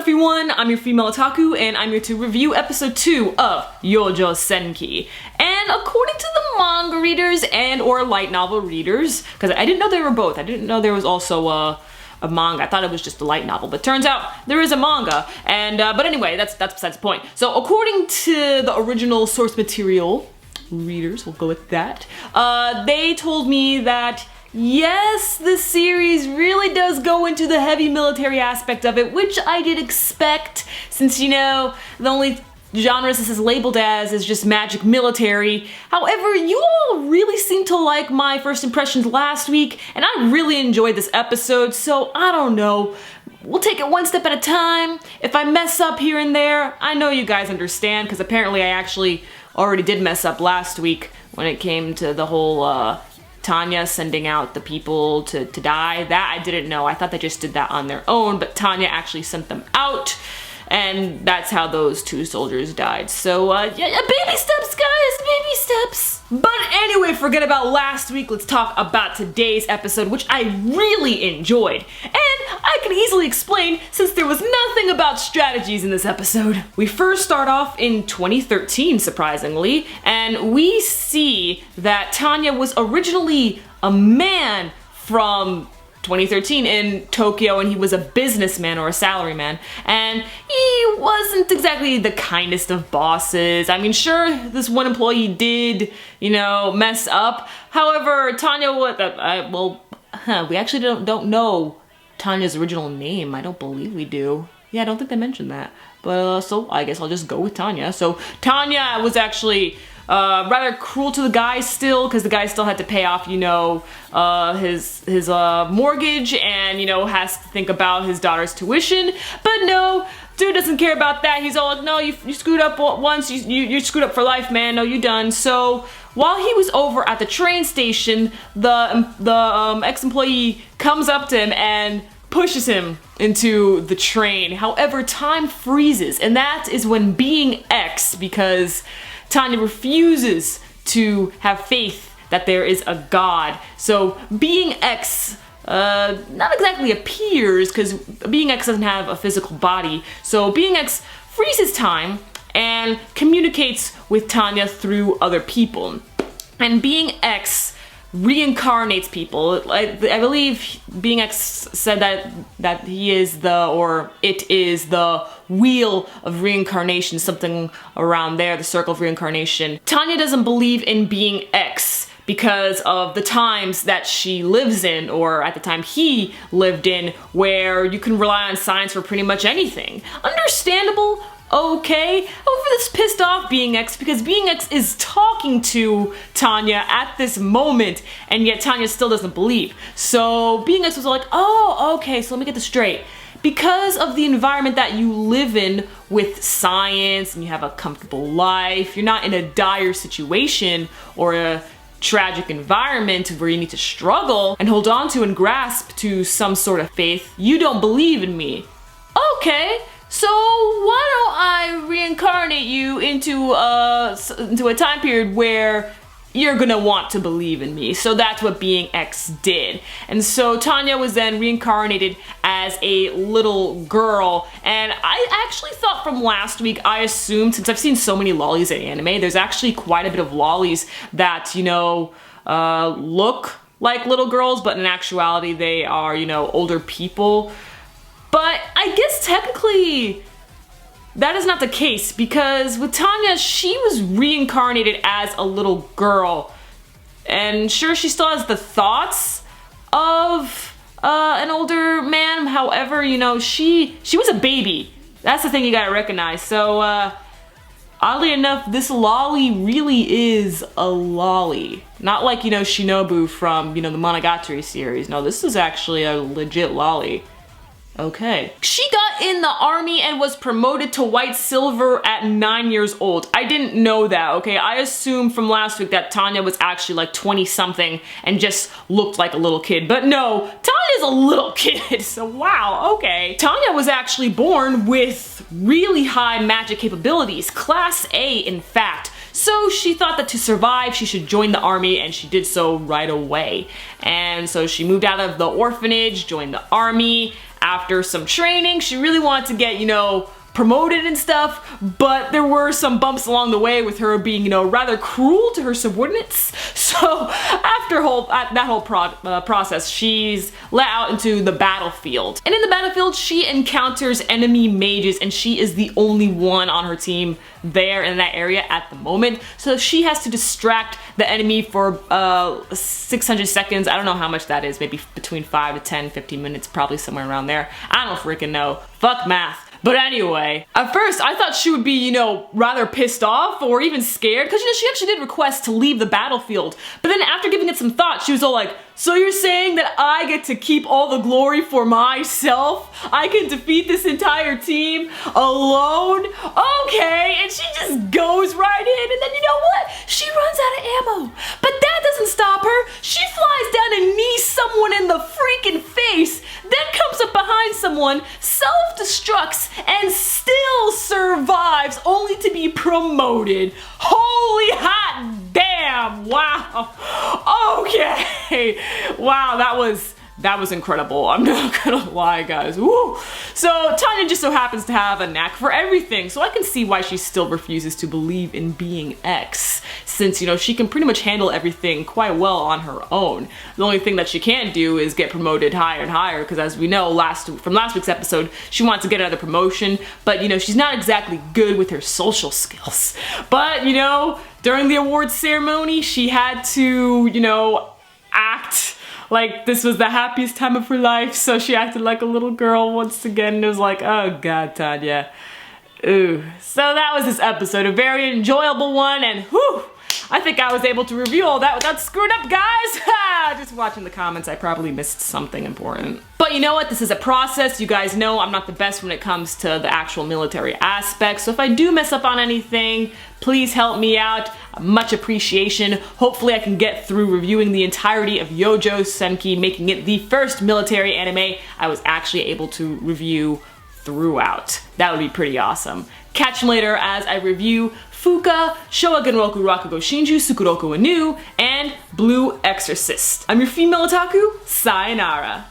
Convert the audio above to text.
everyone, I'm your female otaku, and I'm here to review episode 2 of Youjo Senki. And according to the manga readers and or light novel readers, because I didn't know they were both, I didn't know there was also a manga. I thought it was just a light novel, but turns out there is a manga. And but anyway, that's besides the point. So according to the original source material readers, we'll go with that, they told me that yes, the series really does go into the heavy military aspect of it, which I did expect, since, you know, the only genre this is labeled as is just magic military. However, you all really seem to like my first impressions last week, and I really enjoyed this episode, so I don't know. We'll take it one step at a time. If I mess up here and there, I know you guys understand, because apparently I actually already did mess up last week when it came to the whole, Tanya sending out the people to die. That I didn't know. I thought they just did that on their own, but Tanya actually sent them out, and that's how those two soldiers died. So, yeah, baby steps, guys, baby steps. But anyway, forget about last week. Let's talk about today's episode, which I really enjoyed. And I can easily explain since there was nothing about strategies in this episode. We first start off in 2013, surprisingly, and we see that Tanya was originally a man from 2013 in Tokyo, and he was a businessman or a salaryman, and he wasn't exactly the kindest of bosses. I mean, sure, this one employee did, you know, mess up. However, Tanya, we actually don't know Tanya's original name. I don't believe we do. Yeah, I don't think they mentioned that. But so I guess I'll just go with Tanya. So Tanya was actually rather cruel to the guy still, because the guy still had to pay off, you know, his mortgage, and, you know, has to think about his daughter's tuition. But no, dude doesn't care about that. He's all like, no, you screwed up once, you're screwed up for life, man. No, you done. So while he was over at the train station, the ex-employee comes up to him and pushes him into the train. However, time freezes, and that is when Being X, because Tanya refuses to have faith that there is a god. So Being X not exactly appears, because Being X doesn't have a physical body. So Being X freezes time and communicates with Tanya through other people. And Being X reincarnates people. I believe Being X said that he is it is the wheel of reincarnation, something around there, the circle of reincarnation. Tanya doesn't believe in Being X because of the times that she lives in, or at the time he lived in, where you can rely on science for pretty much anything. Understandable. Okay, however, this pissed off Being X, because Being X is talking to Tanya at this moment, and yet Tanya still doesn't believe. So Being X was like, oh, okay, so let me get this straight. Because of the environment that you live in with science, and you have a comfortable life, you're not in a dire situation or a tragic environment where you need to struggle and hold on to and grasp to some sort of faith, you don't believe in me. Okay. So why don't I reincarnate you into a time period where you're gonna want to believe in me? So that's what Being X did. And so Tanya was then reincarnated as a little girl. And I actually thought from last week, I assumed, since I've seen so many lollies in anime, there's actually quite a bit of lollies that, you know, look like little girls, but in actuality they are, you know, older people. But I guess technically that is not the case, because with Tanya, she was reincarnated as a little girl. And sure, she still has the thoughts of an older man. However, you know, she was a baby. That's the thing you gotta recognize. So oddly enough, this lolly really is a lolly. Not like, you know, Shinobu from, you know, the Monogatari series. No, this is actually a legit lolly. Okay. She got in the army and was promoted to white silver at 9 years old. I didn't know that, okay? I assumed from last week that Tanya was actually like 20 something and just looked like a little kid. But no, Tanya's a little kid, so wow, okay. Tanya was actually born with really high magic capabilities, class A in fact. So she thought that to survive, she should join the army, and she did so right away. And so she moved out of the orphanage, joined the army. after some training. She really wanted to get, you know, promoted and stuff, but there were some bumps along the way with her being, you know, rather cruel to her subordinates. So after that whole process, she's let out into the battlefield. And in the battlefield, she encounters enemy mages, and she is the only one on her team there in that area at the moment. So she has to distract the enemy for 600 seconds. I don't know how much that is, maybe between 5 to 10, 15 minutes, probably somewhere around there. I don't freaking know. Fuck math. But anyway, at first I thought she would be, you know, rather pissed off or even scared, because, you know, she actually did request to leave the battlefield. But then after giving it some thought, she was all like, so you're saying that I get to keep all the glory for myself? I can defeat this entire team alone? Okay, and she just goes right in, and then you know what? She runs out of ammo. But that doesn't stop her. She flies down and knees someone in the freaking face, then comes up behind someone, self-destructs, and still survives, only to be promoted. Holy hot damn! Wow. Okay. Wow, that was incredible. I'm not gonna lie, guys. Woo. So Tanya just so happens to have a knack for everything, so I can see why she still refuses to believe in being X, since, you know, she can pretty much handle everything quite well on her own. The only thing that she can't do is get promoted higher and higher, because as we know from last week's episode, she wants to get another promotion, but, you know, she's not exactly good with her social skills. But, you know, during the awards ceremony, she had to, you know, act like this was the happiest time of her life, so she acted like a little girl once again, and it was like, oh god, Tanya. Ooh. So that was this episode, a very enjoyable one, and whew, I think I was able to review all that without screwing up, guys. Just watching the comments, I probably missed something important. But you know what? This is a process. You guys know I'm not the best when it comes to the actual military aspects, so if I do mess up on anything, please help me out. Much appreciation. Hopefully I can get through reviewing the entirety of Youjo Senki, making it the first military anime I was actually able to review throughout. That would be pretty awesome. Catch you later as I review Fuka, Showa Genroku Rakugo Shinju Tsukuroku Anu, and Blue Exorcist. I'm your female otaku, sayonara.